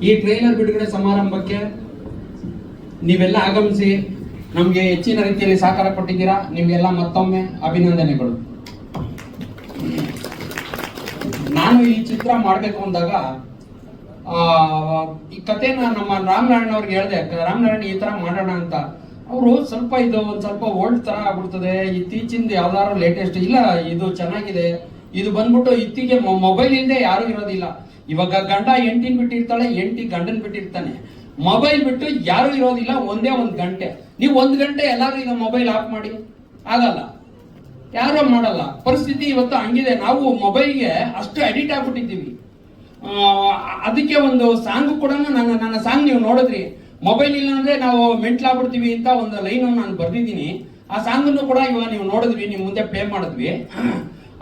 ಈ ಟ್ರೈಲರ್ ಬಿಡುಗಡೆ ಸಮಾರಂಭಕ್ಕೆ ನೀವೆಲ್ಲ ಆಗಮಿಸಿ ನಮಗೆ ಹೆಚ್ಚಿನ ರೀತಿಯಲ್ಲಿ ಸಹಕಾರ ಕೊಟ್ಟಿದ್ದೀರಾ. ನಿಮಗೆಲ್ಲ ಮತ್ತೊಮ್ಮೆ ಅಭಿನಂದನೆಗಳು. ನಾನು ಈ ಚಿತ್ರ ಮಾಡಬೇಕು ಅಂದಾಗ ಈ ಕಥೆನ ನಮ್ಮ ರಾಮನಾರಾಯಣ ಅವ್ರಿಗೆ ಹೇಳಿದೆ, ರಾಮನಾರಾಯಣ ಈ ತರ ಮಾಡೋಣ ಅಂತ. ಅವರು ಸ್ವಲ್ಪ ಇದು ಒಂದು ಸ್ವಲ್ಪ ಓಲ್ಡ್ ತರ ಆಗ್ಬಿಡ್ತದೆ, ಇತ್ತೀಚಿಂದ ಯಾವ್ದಾದ್ರು ಲೇಟೆಸ್ಟ್ ಇಲ್ಲ, ಇದು ಚೆನ್ನಾಗಿದೆ, ಇದು ಬಂದ್ಬಿಟ್ಟು ಇತ್ತೀಗೆ ಮೊಬೈಲ್ ಇಲ್ಲದೆ ಯಾರು ಇರೋದಿಲ್ಲ. ಇವಾಗ ಗಂಡ ಹೆಂಡತಿನ ಬಿಟ್ಟಿರ್ತಾಳೆ, ಹೆಂಡತಿ ಗಂಡನ್ ಬಿಟ್ಟಿರ್ತಾನೆ. ಮೊಬೈಲ್ ಬಿಟ್ಟು ಯಾರು ಇರೋದಿಲ್ಲ ಒಂದೇ ಒಂದು ಗಂಟೆ. ನೀವು 1 ಗಂಟೆ ಎಲ್ಲಾರು ಈಗ ಮೊಬೈಲ್ ಆಫ್ ಮಾಡಿ, ಆಗಲ್ಲ, ಯಾರು ಮಾಡಲ್ಲ. ಪರಿಸ್ಥಿತಿ ಇವತ್ತು ಹಂಗಿದೆ. ನಾವು ಮೊಬೈಲ್ಗೆ ಅಷ್ಟು ಅಡಿಕ್ಟ್ ಆಗ್ಬಿಟ್ಟಿದ್ದೀವಿ. ಅದಕ್ಕೆ ಒಂದು ಸಾಂಗ್ ಕೂಡ ನನ್ನ ಸಾಂಗ್ ನೀವು ನೋಡಿದ್ರಿ, ಮೊಬೈಲ್ ಇಲ್ಲ ಅಂದ್ರೆ ನಾವು ಮೆಂಟ್ಲಾಗ್ಬಿಡ್ತೀವಿ ಅಂತ ಒಂದು ಲೈನ್ ನಾನು ಬರ್ದಿದ್ದೀನಿ. ಆ ಸಾಂಗನ್ನು ಕೂಡ ಇವಾಗ ನೀವು ನೋಡಿದ್ವಿ, ನಿಮ್ ಮುಂದೆ ಪ್ಲೇ ಮಾಡಿದ್ವಿ.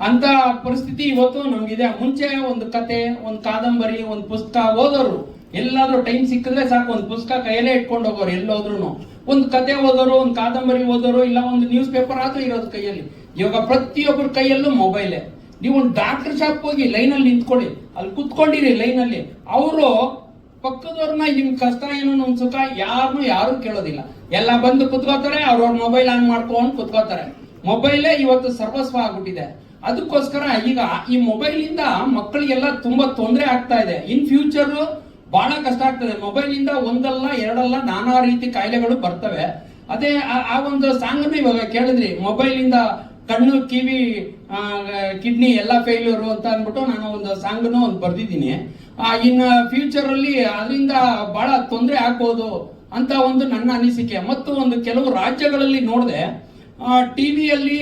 ಅಂತ ಪರಿಸ್ಥಿತಿ ಇವತ್ತು ನಮ್ಗಿದೆ. ಮುಂಚೆ ಒಂದು ಕತೆ, ಒಂದು ಕಾದಂಬರಿ, ಒಂದು ಪುಸ್ತಕ ಓದೋರು, ಎಲ್ಲಾದ್ರೂ ಟೈಮ್ ಸಿಕ್ಕಿದ್ರೆ ಸಾಕು ಒಂದು ಪುಸ್ತಕ ಕೈಯಲ್ಲೇ ಇಟ್ಕೊಂಡು ಹೋಗೋರು. ಎಲ್ಲೋದ್ರು ಒಂದು ಕತೆ ಓದೋರು, ಒಂದು ಕಾದಂಬರಿ ಓದೋರು, ಇಲ್ಲ ಒಂದು ನ್ಯೂಸ್ ಪೇಪರ್ ಆದ್ರೂ ಇರೋದು ಕೈಯಲ್ಲಿ. ಇವಾಗ ಪ್ರತಿಯೊಬ್ಬರ ಕೈಯಲ್ಲೂ ಮೊಬೈಲೇ. ನೀವು ಒಂದು ಡಾಕ್ಟರ್ ಶಾಪ್ ಹೋಗಿ ಲೈನಲ್ಲಿ ನಿಂತ್ಕೊಳ್ಳಿ, ಅಲ್ಲಿ ಕುತ್ಕೊಂಡಿರಿ ಲೈನಲ್ಲಿ, ಅವರು ಪಕ್ಕದವ್ರನ್ನ ನಿಮ್ ಕಷ್ಟ ಏನೋ ನಮ್ ಸುಖ ಯಾರು ಕೇಳೋದಿಲ್ಲ. ಎಲ್ಲ ಬಂದು ಕುತ್ಕೋತಾರೆ, ಅವ್ರವ್ರ ಮೊಬೈಲ್ ಆನ್ ಮಾಡ್ಕೊಂಡು ಕುತ್ಕೋತಾರೆ. ಮೊಬೈಲೇ ಇವತ್ತು ಸರ್ವಸ್ವ ಆಗ್ಬಿಟ್ಟಿದೆ. ಅದಕ್ಕೋಸ್ಕರ ಈಗ ಈ ಮೊಬೈಲ್ ಇಂದ ಮಕ್ಕಳಿಗೆಲ್ಲ ತುಂಬಾ ತೊಂದರೆ ಆಗ್ತಾ ಇದೆ. ಇನ್ ಫ್ಯೂಚರ್ ಬಹಳ ಕಷ್ಟ ಆಗ್ತದೆ. ಮೊಬೈಲ್ ಇಂದ ಒಂದಲ್ಲ ಎರಡಲ್ಲ ನಾನಾ ರೀತಿ ಕಾಯಿಲೆಗಳು ಬರ್ತವೆ. ಅದೇ ಆ ಒಂದು ಸಾಂಗ್ ಇವಾಗ ಕೇಳಿದ್ರಿ, ಮೊಬೈಲ್ ಇಂದ ಕಣ್ಣು, ಕಿವಿ, ಕಿಡ್ನಿ ಎಲ್ಲ ಫೇಲ್ಯೂರು ಅಂತ ಅಂದ್ಬಿಟ್ಟು ನಾನು ಒಂದು ಸಾಂಗ್ನು ಒಂದು ಬರ್ದಿದ್ದೀನಿ. ಇನ್ನು ಫ್ಯೂಚರ್ ಅಲ್ಲಿ ಅದರಿಂದ ಬಹಳ ತೊಂದರೆ ಆಗ್ಬೋದು ಅಂತ ಒಂದು ನನ್ನ ಅನಿಸಿಕೆ. ಮತ್ತು ಒಂದು ಕೆಲವು ರಾಜ್ಯಗಳಲ್ಲಿ ನೋಡಿದೆ, ಟಿವಿಯಲ್ಲಿ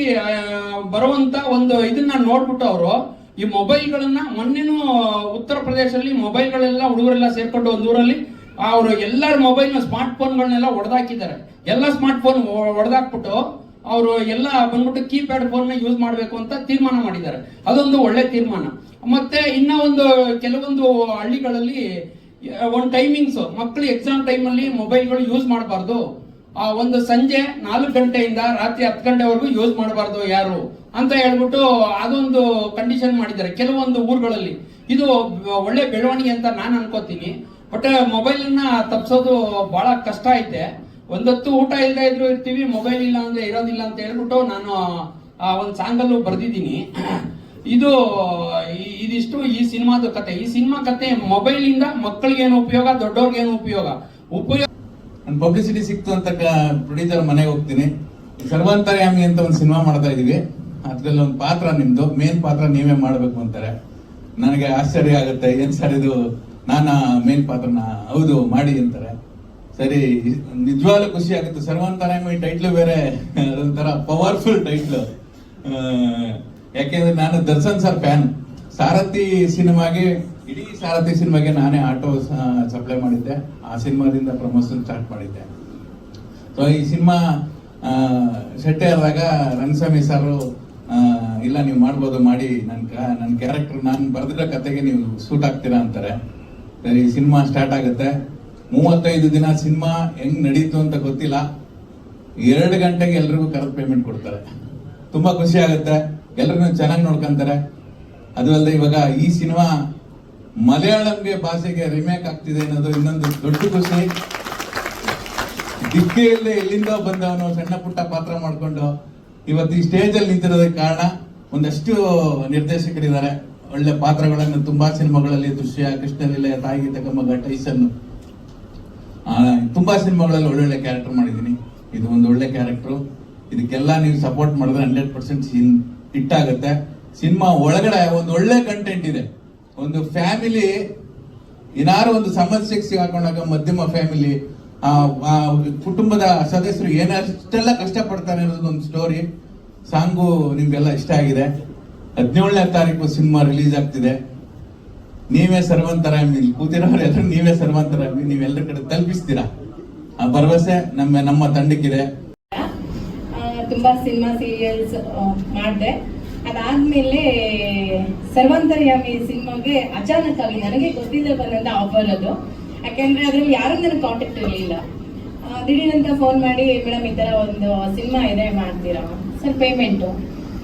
ಬರುವಂತ ಒಂದು ಇದನ್ನ ನೋಡ್ಬಿಟ್ಟು ಅವರು ಈ ಮೊಬೈಲ್ಗಳನ್ನ, ಮೊನ್ನೆನೂ ಉತ್ತರ ಪ್ರದೇಶದಲ್ಲಿ ಮೊಬೈಲ್ಗಳೆಲ್ಲ ಹುಡುಗರೆಲ್ಲ ಸೇರ್ಕೊಂಡು ಒಂದು ಊರಲ್ಲಿ ಅವರು ಎಲ್ಲರ ಮೊಬೈಲ್ ಸ್ಮಾರ್ಟ್ ಫೋನ್ಗಳನ್ನೆಲ್ಲ ಹೊಡೆದಾಕಿದ್ದಾರೆ. ಎಲ್ಲ ಸ್ಮಾರ್ಟ್ ಫೋನ್ ಹೊಡೆದಾಕ್ಬಿಟ್ಟು ಅವರು ಎಲ್ಲ ಬಂದ್ಬಿಟ್ಟು ಕೀಪ್ಯಾಡ್ ಫೋನ್ ಯೂಸ್ ಮಾಡಬೇಕು ಅಂತ ತೀರ್ಮಾನ ಮಾಡಿದ್ದಾರೆ. ಅದೊಂದು ಒಳ್ಳೆ ತೀರ್ಮಾನ. ಮತ್ತೆ ಇನ್ನ ಒಂದು ಕೆಲವೊಂದು ಹಳ್ಳಿಗಳಲ್ಲಿ ಒಂದು ಟೈಮಿಂಗ್ಸ್, ಮಕ್ಕಳು ಎಕ್ಸಾಮ್ ಟೈಮಲ್ಲಿ ಮೊಬೈಲ್ಗಳು ಯೂಸ್ ಮಾಡಬಾರ್ದು, ಒಂದು ಸಂಜೆ 4 ಗಂಟೆಯಿಂದ ರಾತ್ರಿ 10 ಗಂಟೆವರೆಗೂ ಯೂಸ್ ಮಾಡಬಾರ್ದು ಯಾರು ಅಂತ ಹೇಳ್ಬಿಟ್ಟು ಅದೊಂದು ಕಂಡೀಷನ್ ಮಾಡಿದ್ದಾರೆ ಕೆಲವೊಂದು ಊರುಗಳಲ್ಲಿ. ಇದು ಒಳ್ಳೆ ಬೆಳವಣಿಗೆ ಅಂತ ನಾನು ಅನ್ಕೋತೀನಿ. ಬಟ್ ಮೊಬೈಲ್ ಅನ್ನ ತಪ್ಪಿಸೋದು ಬಹಳ ಕಷ್ಟ ಐತೆ. ಒಂದೊತ್ತು ಊಟ ಇಲ್ಲದೆ ಇದ್ರು ಇರ್ತೀವಿ, ಮೊಬೈಲ್ ಇಲ್ಲ ಅಂದ್ರೆ ಇರೋದಿಲ್ಲ ಅಂತ ಹೇಳ್ಬಿಟ್ಟು ನಾನು ಒಂದು ಸಾಂಗಲ್ಲೂ ಬರ್ದಿದ್ದೀನಿ. ಇದಿಷ್ಟು ಈ ಸಿನಿಮಾದ ಕತೆ. ಈ ಸಿನಿಮಾ ಕತೆ ಮೊಬೈಲ್ ಇಂದ ಮಕ್ಕಳಿಗೇನು ಉಪಯೋಗ, ದೊಡ್ಡವ್ರಿಗೇನು ಉಪಯೋಗ. ಪಬ್ಲಿಸಿಟಿ ಸಿಕ್ತು ಅಂತ ಪ್ರೊಡ್ಯೂಸರ್ ಮನೆಗೆ ಹೋಗ್ತೀನಿ. ಸರ್ವಾಂತರ್ಯಾಮಿ ಅಂತ ಒಂದು ಸಿನಿಮಾ ಮಾಡ್ತಾ ಇದೀವಿ. ಅದ್ರಲ್ಲಿ ಒಂದು ಪಾತ್ರ ನಿಮ್ದು, ಮೇನ್ ಪಾತ್ರ ನೀವೇ ಮಾಡ್ಬೇಕು ಅಂತಾರೆ. ನನಗೆ ಆಶ್ಚರ್ಯ ಆಗುತ್ತೆ, ಏನ್ ಸರ್ ಇದು, ನಾನು ಮೇನ್ ಪಾತ್ರನ ಹೌದು ಮಾಡಿ ಅಂತಾರೆ. ಸರಿ, ನಿಜವಾಗ್ಲೂ ಖುಷಿ ಆಗುತ್ತೆ. ಸರ್ವಾಂತರ್ಯಾಮಿ ಟೈಟ್ಲು ಬೇರೆ ಅದೊಂಥರ ಪವರ್ಫುಲ್ ಟೈಟ್ಲು. ಯಾಕೆಂದ್ರೆ ನಾನು ದರ್ಶನ್ ಸರ್ ಫ್ಯಾನ್. ಸಾರಥಿ ಸಿನಿಮಾಗೆ, ಇಡೀ ಸಾರಥಿ ಸಿನಿಮಾಗೆ ನಾನೇ ಆಟೋ ಸಪ್ಲೈ ಮಾಡಿದ್ದೆ. ಆ ಸಿನಿಮಾದಿಂದ ಪ್ರಮೋಷನ್ ಸ್ಟಾರ್ಟ್ ಮಾಡಿದ್ದೆ. ಸೊ ಈ ಸಿನಿಮಾ ಸೆಟ್ಟೆ ಆದಾಗ ರಂಗಸ್ವಾಮಿ ಸರ್ ಇಲ್ಲ ನೀವು ಮಾಡ್ಬೋದು, ಮಾಡಿ ನನ್ನ ಕ್ಯಾರೆಕ್ಟರ್ ನಾನು ಬರೆದಿರೋ ಕತೆಗೆ ನೀವು ಸೂಟ್ ಆಗ್ತೀರಾ ಅಂತಾರೆ. ಸರಿ, ಸಿನಿಮಾ ಸ್ಟಾರ್ಟ್ ಆಗುತ್ತೆ. 35 ದಿನ ಸಿನಿಮಾ ಹೆಂಗ್ ನಡೀತು ಅಂತ ಗೊತ್ತಿಲ್ಲ. 2 ಗಂಟೆಗೆ ಎಲ್ರಿಗೂ ಕರೆಕ್ಟ್ ಪೇಮೆಂಟ್ ಕೊಡ್ತಾರೆ. ತುಂಬಾ ಖುಷಿ ಆಗುತ್ತೆ. ಎಲ್ರಿಗೂ ಚೆನ್ನಾಗಿ ನೋಡ್ಕೊಂತಾರೆ. ಅದು ಅಲ್ಲದೆ ಇವಾಗ ಈ ಸಿನಿಮಾ ಮಲಯಾಳಂಗೆ ಭಾಷೆಗೆ ರಿಮೇಕ್ ಆಗ್ತಿದೆ ಅನ್ನೋದು ಇನ್ನೊಂದು ದೊಡ್ಡ ಖುಷಿ. ದಿಕ್ಕೇ ಇಲ್ಲದೆ ಎಲ್ಲಿಂದ ಬಂದವನು ಸಣ್ಣ ಪುಟ್ಟ ಪಾತ್ರ ಮಾಡ್ಕೊಂಡು ಇವತ್ತು ಈ ಸ್ಟೇಜ್ ಅಲ್ಲಿ ನಿಂತಿರೋದಕ್ಕೆ ಕಾರಣ ಒಂದಷ್ಟು ನಿರ್ದೇಶಕರಿದ್ದಾರೆ. ಒಳ್ಳೆ ಪಾತ್ರಗಳನ್ನು ತುಂಬಾ ಸಿನಿಮಾಗಳಲ್ಲಿ, ದೃಶ್ಯ, ಕೃಷ್ಣಲೀಲೆ, ತಾಯಿಗೀತೆ ಕಮ್ಮಗ, ಟೈಸನ್, ತುಂಬಾ ಸಿನಿಮಾಗಳಲ್ಲಿ ಒಳ್ಳೊಳ್ಳೆ ಕ್ಯಾರೆಕ್ಟರ್ ಮಾಡಿದ್ದೀನಿ. ಇದು ಒಂದು ಒಳ್ಳೆ ಕ್ಯಾರೆಕ್ಟರ್. ಇದಕ್ಕೆಲ್ಲ ನೀವು ಸಪೋರ್ಟ್ ಮಾಡಿದ್ರೆ 100% ಹಿಟ್ ಆಗುತ್ತೆ. ಸಿನಿಮಾ ಒಳಗಡೆ ಒಂದು ಒಳ್ಳೆ ಕಂಟೆಂಟ್ ಇದೆ. ಒಂದು ಫ್ಯಾಮಿಲಿ ಏನಾರು ಒಂದು ಸಮಸ್ಯೆಗೆ ಸಿಗಾಕೊಂಡಾಗ, ಮಧ್ಯಮ ಫ್ಯಾಮಿಲಿ, ಕುಟುಂಬದ ಸದಸ್ಯರು ಏನಷ್ಟೆಲ್ಲ ಕಷ್ಟಪಡ್ತಾರೆ ಅನ್ನೋದು ಒಂದು ಸ್ಟೋರಿ. ಸಾಂಗು ನಿಮ್ಗೆಲ್ಲ ಇಷ್ಟ ಆಗಿದೆ. 17ನೇ ತಾರೀಕು ಸಿನಿಮಾ ರಿಲೀಸ್ ಆಗ್ತಿದೆ. ನೀವೇ ಸರ್ವಂತರಾಮಿ, ಕೂತಿರೋರೆಲ್ಲರೂ ನೀವೇ ಸರ್ವಂತರಾಮಿ, ನೀವೆಲ್ಲರ ಕಡೆ ತಲುಪಿಸ್ತೀರಾ ಆ ಭರವಸೆ ನಮ್ಮ ತಂಡಕ್ಕಿದೆ. ತುಂಬಾ ಸಿನಿಮಾ ಸೀರಿಯಲ್ಸ್ ಮಾಡಿದೆ. ಅದಾದ್ಮೇಲೆ ಸರ್ವಾಂತರ್ಯಾಮಿ ಸಿನಿಮಾಗೆ ಅಚಾನಕ್ ಆಗಿ ನನಗೆ ಗೊತ್ತಿಲ್ಲದೆ ಬಂದಂತ ಆಫರ್ ಅದು. ಯಾಕೆಂದ್ರೆ ಅದ್ರಲ್ಲಿ ಯಾರು ನನಗೆ ಕಾಂಟ್ಯಾಕ್ಟ್ ಇರಲಿಲ್ಲ. ದಿಢೀರಂತ ಫೋನ್ ಮಾಡಿ, ಮೇಡಮ್ ಈ ತರ ಒಂದು ಸಿನಿಮಾ ಇದೆ, ಮಾಡ್ತೀರಾ ಸರ್? ಪೇಮೆಂಟು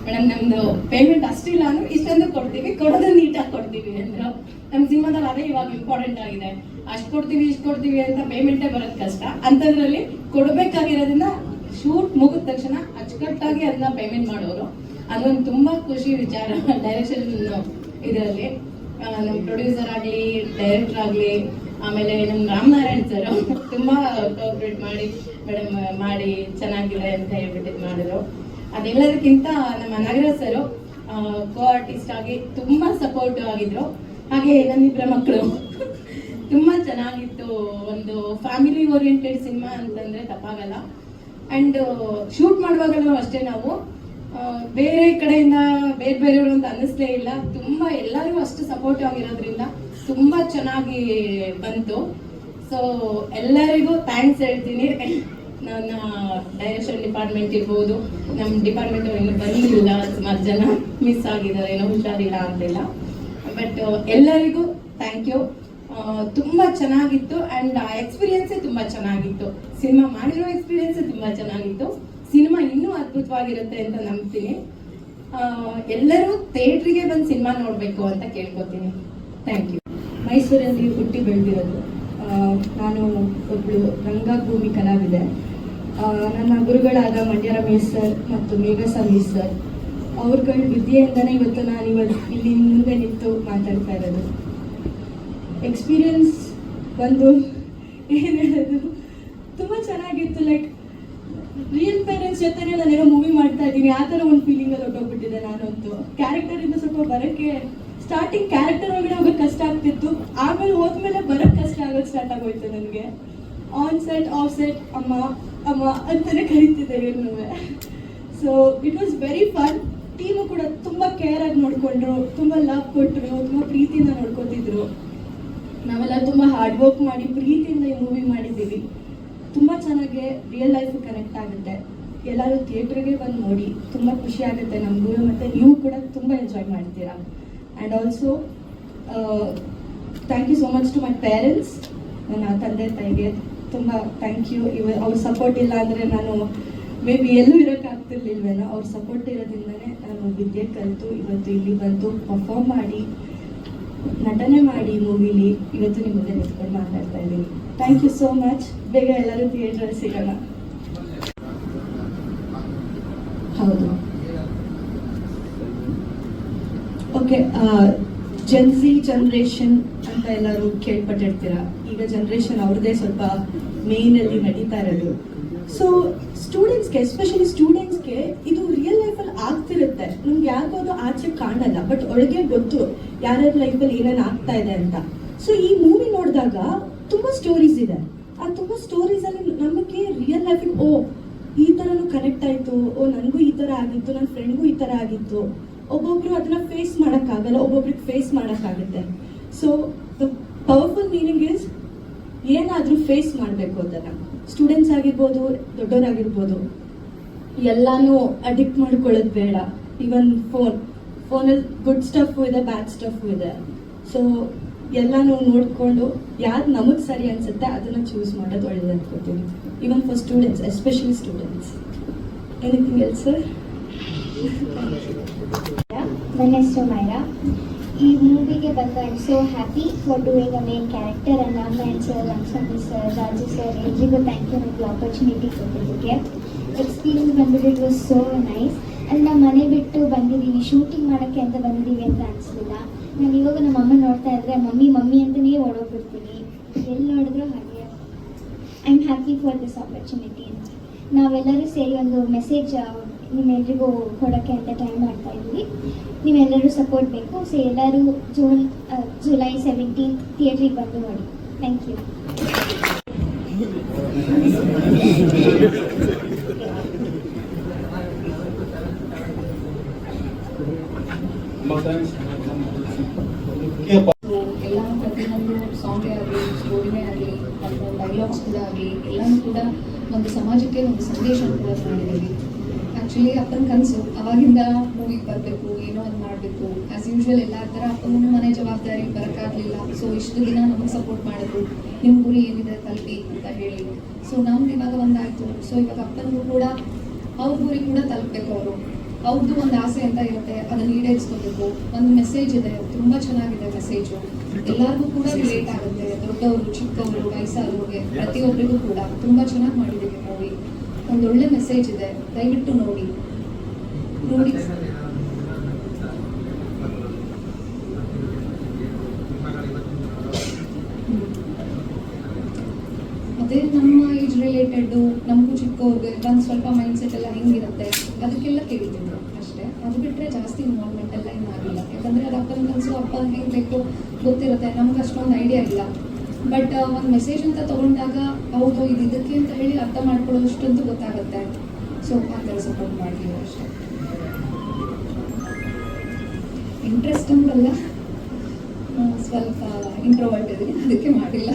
ಮೇಡಮ್ ನಮ್ದು ಪೇಮೆಂಟ್ ಅಷ್ಟಿಲ್ಲ ಅಂದ್ರೆ ಇಷ್ಟೊಂದು ಕೊಡ್ತೀವಿ, ಕೊಡೋದು ನೀಟಾಗಿ ಕೊಡ್ತೀವಿ ಅಂದ್ರು. ನಮ್ಮ ಸಿನಿಮಾದಲ್ಲಿ ಅದೇ ಇವಾಗ ಇಂಪಾರ್ಟೆಂಟ್ ಆಗಿದೆ. ಅಷ್ಟು ಕೊಡ್ತೀವಿ ಇಷ್ಟು ಕೊಡ್ತೀವಿ ಅಂತ ಪೇಮೆಂಟೇ ಬರೋದು ಕಷ್ಟ. ಅಂಥದ್ರಲ್ಲಿ ಕೊಡಬೇಕಾಗಿರೋದನ್ನ ಶೂಟ್ ಮುಗಿದ ತಕ್ಷಣ ಅಚ್ಚುಕಟ್ಟಾಗಿ ಅದನ್ನ ಪೇಮೆಂಟ್ ಮಾಡೋರು, ಅದೊಂದು ತುಂಬಾ ಖುಷಿ ವಿಚಾರ. ಡೈರೆಕ್ಷನ್ ಇದರಲ್ಲಿ ನಮ್ಮ ಪ್ರೊಡ್ಯೂಸರ್ ಆಗಲಿ, ಡೈರೆಕ್ಟರ್ ಆಗಲಿ, ಆಮೇಲೆ ನಮ್ಮ ರಾಮನಾರಾಯಣ್ ಸರ್ ತುಂಬಾ ಕೋಆಪರೇಟ್ ಮಾಡಿ ಮೇಡಮ್ ಮಾಡಿ ಚೆನ್ನಾಗಿದೆ ಅಂತ ಹೇಳ್ಬಿಟ್ಟು ಇದು ಮಾಡಿದ್ರು. ಅದೆಲ್ಲದಕ್ಕಿಂತ ನಮ್ಮ ನಾಗರಾಜ್ ಸರ್ ಕೋ ಆರ್ಟಿಸ್ಟ್ ಆಗಿ ತುಂಬಾ ಸಪೋರ್ಟಿವ್ ಆಗಿದ್ರು. ಹಾಗೆ ನನ್ನಿಬ್ಬರ ಮಕ್ಕಳು ತುಂಬಾ ಚೆನ್ನಾಗಿತ್ತು. ಒಂದು ಫ್ಯಾಮಿಲಿ ಓರಿಯೆಂಟೆಡ್ ಸಿನಿಮಾ ಅಂತಂದ್ರೆ ತಪ್ಪಾಗಲ್ಲ. ಅಂಡ್ ಶೂಟ್ ಮಾಡುವಾಗಲೂ ಅಷ್ಟೇ ನಾವು ಬೇರೆ ಕಡೆಯಿಂದ ಬೇರೆಯವರು ಅಂತ ಅನ್ನಿಸ್ಲೇ ಇಲ್ಲ. ತುಂಬಾ ಎಲ್ಲರಿಗೂ ಅಷ್ಟು ಸಪೋರ್ಟಿವ್ ಆಗಿರೋದ್ರಿಂದ ತುಂಬಾ ಚೆನ್ನಾಗಿ ಬಂತು. ಸೊ ಎಲ್ಲರಿಗೂ ಥ್ಯಾಂಕ್ಸ್ ಹೇಳ್ತೀನಿ. ನನ್ನ ಡೈರೆಕ್ಷನ್ ಡಿಪಾರ್ಟ್ಮೆಂಟ್ ಇರ್ಬೋದು, ನಮ್ಮ ಡಿಪಾರ್ಟ್ಮೆಂಟ್ ಇನ್ನೂ ಬಂದಿಲ್ಲ, ಸುಮಾರು ಜನ ಮಿಸ್ ಆಗಿದ್ದಾರೆ, ಏನೋ ಹುಷಾರಿಲ್ಲ ಅಂತಿಲ್ಲ. ಬಟ್ ಎಲ್ಲರಿಗೂ ಥ್ಯಾಂಕ್ ಯು. ತುಂಬಾ ಚೆನ್ನಾಗಿತ್ತು. ಅಂಡ್ ಆ ಎಕ್ಸ್ಪೀರಿಯನ್ಸೇ ತುಂಬಾ ಚೆನ್ನಾಗಿತ್ತು. ಸಿನಿಮಾ ಮಾಡಿರೋ ಎಕ್ಸ್ಪೀರಿಯನ್ಸೇ ತುಂಬಾ ಚೆನ್ನಾಗಿತ್ತು. ಸಿನಿಮಾ ಇನ್ನೂ ಅದ್ಭುತವಾಗಿರುತ್ತೆ ಅಂತ ನಂಬ್ತೀನಿ. ಎಲ್ಲರೂ ಥಿಯೇಟ್ರಿಗೆ ಬಂದು ಸಿನಿಮಾ ನೋಡಬೇಕು ಅಂತ ಕೇಳ್ಕೊತೀನಿ. Thank you. ಮೈಸೂರಲ್ಲಿ ಹುಟ್ಟಿ ಬೆಳೆದಿರೋದು. ನಾನು ಒಬ್ಬಳು ರಂಗಭೂಮಿ ಕಲಾವಿದೆ. ನನ್ನ ಗುರುಗಳಾದ ಮಂಡ್ಯ ರಮೇಶ್ ಸರ್ ಮತ್ತು ಮೇಘ ಸಮೀರ್ ಸರ್ ಅವ್ರಗಳ ವಿದ್ಯೆಯಿಂದನೇ ಇವತ್ತು ನಾನು ಇಲ್ಲಿ ಮುಂದೆ ನಿಂತು ಮಾತಾಡ್ತಾ ಇರೋದು. ಎಕ್ಸ್ಪೀರಿಯನ್ಸ್ ಬಂದು ಏನು ಹೇಳೋದು, ತುಂಬ ಚೆನ್ನಾಗಿತ್ತು. ಲೈಕ್ ರಿಯಲ್ ಪೇರೆಂಟ್ಸ್ ಜೊತೆನೇ ನಾನೇನೋ ಮೂವಿ ಮಾಡ್ತಾ ಇದ್ದೀನಿ ಆ ಥರ ಒಂದು ಫೀಲಿಂಗಲ್ಲಿ ಹೊಟ್ಟೋಗ್ಬಿಟ್ಟಿದೆ ನಾನಂತೂ. ಕ್ಯಾರೆಕ್ಟರಿಂದ ಸ್ವಲ್ಪ ಬರೋಕ್ಕೆ ಸ್ಟಾರ್ಟಿಂಗ್ ಕ್ಯಾರೆಕ್ಟರ್ ಒಳಗಡೆ ಹೋಗೋಕ್ಕೆ ಕಷ್ಟ ಆಗ್ತಿತ್ತು, ಆಮೇಲೆ ಹೋದ್ಮೇಲೆ ಬರೋಕ್ಕೆ ಕಷ್ಟ ಆಗೋದು ಸ್ಟಾರ್ಟ್ ಆಗೋಯ್ತು ನನಗೆ. ಆನ್ ಸೆಟ್ ಆಫ್ ಸೆಟ್ ಅಮ್ಮ ಅಮ್ಮ ಅಂತಲೇ ಕರೀತಿದ್ದೆ ಇವ್ರನ್ನೂ. So it was very fun. Team ಕೂಡ ತುಂಬ ಕೇರ್ ಆಗಿ ನೋಡಿಕೊಂಡ್ರು, ತುಂಬ ಲವ್ ಕೊಟ್ಟರು, ತುಂಬ ಪ್ರೀತಿಯಿಂದ ನೋಡ್ಕೊತಿದ್ರು. ನಾವೆಲ್ಲ ತುಂಬ ಹಾರ್ಡ್ ವರ್ಕ್ ಮಾಡಿ ಪ್ರೀತಿಯಿಂದ ಈ ಮೂವಿ ಮಾಡಿದ್ದೀವಿ. ತುಂಬ ಚೆನ್ನಾಗಿ ರಿಯಲ್ ಲೈಫ್ ಕನೆಕ್ಟ್ ಆಗುತ್ತೆ. ಎಲ್ಲರೂ ಥಿಯೇಟ್ರಿಗೆ ಬಂದು ನೋಡಿ, ತುಂಬ ಖುಷಿ ಆಗುತ್ತೆ ನಮಗೂ, ಮತ್ತು ನೀವು ಕೂಡ ತುಂಬ ಎಂಜಾಯ್ ಮಾಡ್ತೀರಾ. And also thank you so much to my parents. ನನ್ನ ತಂದೆ ತಾಯಿಗೆ ತುಂಬ ಥ್ಯಾಂಕ್ ಯು. ಅವ್ರ ಸಪೋರ್ಟ್ ಇಲ್ಲ ಅಂದರೆ ನಾನು ಮೇ ಬಿ ಎಲ್ಲೂ ಇರೋಕ್ಕಾಗ್ತಿರ್ಲಿಲ್ವೇನೋ. ಅವ್ರ ಸಪೋರ್ಟ್ ಇರೋದ್ರಿಂದನೇ ನಾನು ವಿದ್ಯೆ ಕಲಿತು ಇವತ್ತು ಇಲ್ಲಿ ಬಂದು ಪರ್ಫಾರ್ಮ್ ಮಾಡಿ ನಟನೆ ಮಾಡಿ ಮೂವಿಲಿ ಇವತ್ತು ನಿಮ್ಮ ಮುಂದೆ ನಿಂತ್ಕೊಂಡು ಮಾತಾಡ್ತಾ ಇದ್ದೀನಿ. Thank you so much. ಬೇಗ ಎಲ್ಲರೂ ಥಿಯೇಟ್ರಲ್ಲಿ ಸಿಗೋಣ. ಹೌದು, ಓಕೆ. ಜೆನ್ಸಿ ಜನ್ರೇಷನ್ ಅಂತ ಎಲ್ಲರೂ ಕೇಳ್ಪಟ್ಟಿರ್ತೀರ. ಈಗ ಜನ್ರೇಷನ್ ಅವ್ರದ್ದೇ ಸ್ವಲ್ಪ ಮೇಯ್ನಲ್ಲಿ ನಡೀತಾ ಇರೋದು. ಸೊ ಸ್ಟೂಡೆಂಟ್ಸ್ಗೆ, ಎಸ್ಪೆಷಲಿ ಸ್ಟೂಡೆಂಟ್ಸ್ಗೆ ಇದು ರಿಯಲ್ ಲೈಫಲ್ಲಿ ಆಗ್ತಿರುತ್ತೆ. ನಮ್ಗೆ ಯಾರಿಗೂ ಅದು ಆಚೆ ಕಾಣಲ್ಲ, ಬಟ್ ಒಳಗೆ ಗೊತ್ತು ಯಾರ್ಯಾರ ಲೈಫಲ್ಲಿ ಏನೇನು ಆಗ್ತಾ ಇದೆ ಅಂತ. ಸೊ ಈ ಮೂವಿ ನೋಡಿದಾಗ ತುಂಬ ಸ್ಟೋರೀಸ್ ಇದೆ. ಆ ತುಂಬ ಸ್ಟೋರೀಸಲ್ಲಿ ನಮಗೆ ರಿಯಲ್ ಲೈಫಿಗೆ ಈ ಥರನೂ ಕನೆಕ್ಟ್ ಆಯಿತು, ನನಗೂ ಈ ಥರ ಆಗಿತ್ತು, ನನ್ನ ಫ್ರೆಂಡ್ಗೂ ಈ ಥರ ಆಗಿತ್ತು. ಒಬ್ಬೊಬ್ರು ಅದನ್ನ ಫೇಸ್ ಮಾಡೋಕ್ಕಾಗಲ್ಲ, ಒಬ್ಬೊಬ್ರಿಗೆ ಫೇಸ್ ಮಾಡೋಕ್ಕಾಗುತ್ತೆ. So the powerful meaning is ಏನಾದರೂ ಫೇಸ್ ಮಾಡಬೇಕು ಅದನ್ನು. ಸ್ಟೂಡೆಂಟ್ಸ್ ಆಗಿರ್ಬೋದು, ದೊಡ್ಡವರಾಗಿರ್ಬೋದು, ಎಲ್ಲಾನು ಅಡಿಕ್ಟ್ ಮಾಡ್ಕೊಳ್ಳೋದು ಬೇಡ. ಈವನ್ ಫೋನಲ್ಲಿ ಗುಡ್ ಸ್ಟಫು ಇದೆ, ಬ್ಯಾಡ್ ಸ್ಟಫು ಇದೆ. ಸೊ ಎಲ್ಲಾನು ನೋಡಿಕೊಂಡು ಯಾರು ನಮಗೆ ಸರಿ ಅನ್ಸುತ್ತೆ ಅದನ್ನು ಚೂಸ್ ಮಾಡೋದು ಒಳ್ಳೇದು ಅನ್ಕೋತೀನಿ. Even for students, especially students. Anything else sir? ನನ್ನ ಹೆಸರು ಮೈರಾ. ಈ ಮೂವಿಗೆ ಬಂದು I am so happy for doing a main character. And Ramnarayan sir, Lakshman sir, Raju sir, ಎಲ್ರಿಗೂ ಥ್ಯಾಂಕ್ ಯು ನನಗೆ ಆಪರ್ಚುನಿಟಿ ಕೊಟ್ಟಿದ್ದಕ್ಕೆ. ಎಕ್ಸ್ಪೀರಿಯನ್ಸ್ ಬಂದ್ಬಿಟ್ಟು ಇಟ್ ವಾಸ್ ಸೋ ನೈಸ್. ಅಲ್ಲಿ ನಾವು ಮನೆ ಬಿಟ್ಟು ಬಂದಿದ್ದೀವಿ, ಶೂಟಿಂಗ್ ಮಾಡೋಕ್ಕೆ ಅಂತ ಬಂದಿದ್ದೀವಿ ಅಂತ ಅನಿಸ್ಲಿಲ್ಲ. ನಾನು ಇವಾಗ ನಮ್ಮ ಅಮ್ಮ ನೋಡ್ತಾ ಇದ್ದರೆ ಮಮ್ಮಿ ಮಮ್ಮಿ ಅಂತಲೇ ಓಡೋಗ್ಬಿಡ್ತೀನಿ, ಎಲ್ಲಿ ನೋಡಿದ್ರು ಹಾಗೆ. I am happy for this opportunity. ನಾವೆಲ್ಲರೂ ಸೇರಿ ಒಂದು ಮೆಸೇಜ್ ನಿಮ್ಮೆಲ್ಲರಿಗೂ ಕೊಡೋಕ್ಕೆ ಅಂತ ಟ್ರೈ ಮಾಡ್ತಾ ಇದ್ದೀವಿ. ನೀವೆಲ್ಲರೂ ಸಪೋರ್ಟ್ ಬೇಕು. ಸೊ ಎಲ್ಲರೂ ಜುಲೈ 17 ಥಿಯೇಟ್ರಿಗೆ ಬಂದು ನೋಡಿ. Thank you. ಎಲ್ಲ ಪ್ರತಿಯೊಂದು ಸಾಂಗೇ ಆಗಲಿ, ಸ್ಟೋರಿನೇ ಆಗಲಿ, ಮತ್ತು ಡೈಲಾಗ್ಸ್ ಕೂಡ ಆಗಲಿ, ಎಲ್ಲನೂ ಕೂಡ ಒಂದು ಸಮಾಜಕ್ಕೆ ಒಂದು ಸಂದೇಶ ಕೂಡ ಮಾಡಿದ್ದೀವಿ. ಆ್ಯಕ್ಚುಲಿ ಅಪ್ಪನ ಕನಸು ಅವಾಗಿಂದ ಮೂವಿಗೆ ಬರಬೇಕು, ಏನೋ ಒಂದು ಮಾಡಬೇಕು. ಆ್ಯಸ್ ಯೂಶ್ವಲ್ ಎಲ್ಲ ಥರ ಅಪ್ಪನೂ ಮನೆ ಜವಾಬ್ದಾರಿ ಬರೋಕ್ಕಾಗಲಿಲ್ಲ. ಸೊ ಇಷ್ಟು ದಿನ ನಮಗೆ ಸಪೋರ್ಟ್ ಮಾಡಿದ್ರು, ನಿಮ್ಮ ಗುರಿ ಏನಿದೆ ತಲುಪಿ ಅಂತ ಹೇಳಿ. ಸೊ ನಮ್ದು ಇವಾಗ ಒಂದಾಯಿತು. ಸೊ ಇವಾಗ ಅಪ್ಪನಿಗೂ ಕೂಡ ಅವ್ರ ಗುರಿ ಕೂಡ ತಲುಪಬೇಕು ಅವರು. ಅವ್ರದ್ದು ಒಂದು ಆಸೆ ಅಂತ ಇರುತ್ತೆ, ಅದನ್ನ ಈಡೇರಿಸ್ಕೋಬೇಕು. ಒಂದು ಮೆಸೇಜ್ ಇದೆ, ತುಂಬಾ ಚೆನ್ನಾಗಿದೆ ಮೆಸೇಜು, ಎಲ್ಲರಿಗೂ ಕೂಡ ರಿಲೇಟ್ ಆಗುತ್ತೆ, ದೊಡ್ಡವರು ಚಿಕ್ಕವರು ವಯಸ್ಸಾದವ್ರಿಗೆ ಪ್ರತಿಯೊಬ್ಬರಿಗೂ ಕೂಡ ತುಂಬಾ ಚೆನ್ನಾಗಿ ಮಾಡಿದ್ದೀವಿ ಮೂವಿ. ಒಂದೊಳ್ಳೆ ಮೆಸೇಜ್ ಇದೆ, ದಯವಿಟ್ಟು ನೋಡಿ. ಅದೇ ನಮ್ಮ ಏಜ್ ರಿಲೇಟೆಡ್ಡು, ನಮಗೂ ಚಿಕ್ಕವ್ರಿಗೆ ಒಂದು ಸ್ವಲ್ಪ ಮೈಂಡ್ಸೆಟ್ ಎಲ್ಲ ಹೆಂಗಿರುತ್ತೆ ಅದಕ್ಕೆಲ್ಲ ಕೇಳ್ತಿದ್ರು ಅಷ್ಟೇ. ಅದು ಬಿಟ್ಟರೆ ಜಾಸ್ತಿ ಇನ್ವಾಲ್ವ್ಮೆಂಟ್ ಎಲ್ಲ ಏನಾಗಿಲ್ಲ, ಯಾಕಂದರೆ ಅದು ಅಪ್ಪನ ಕನಸು, ಅಪ್ಪ ಹೆಂಗೆ ಬೇಕು ಗೊತ್ತಿರುತ್ತೆ, ನಮ್ಗೆ ಅಷ್ಟೊಂದು ಐಡಿಯಾ ಇಲ್ಲ. ಬಟ್ ಒಂದು ಮೆಸೇಜ್ ಅಂತ ತೊಗೊಂಡಾಗ ಹೌದು ಇದು ಇದಕ್ಕೆ ಅಂತ ಹೇಳಿ ಅರ್ಥ ಮಾಡ್ಕೊಳ್ಳೋದಷ್ಟಂತೂ ಗೊತ್ತಾಗುತ್ತೆ. ಸೊ ಆ ಥರ ಸಪೋರ್ಟ್ ಮಾಡ್ತೀವಿ ಅಷ್ಟೇ. ಇಂಟ್ರೆಸ್ಟ್ ಅಂತಲ್ಲ, ಸ್ವಲ್ಪ ಇಂಟ್ರೋವರ್ಟ್ ಇದ್ದೀನಿ, ಅದಕ್ಕೆ ಮಾಡಿಲ್ಲ.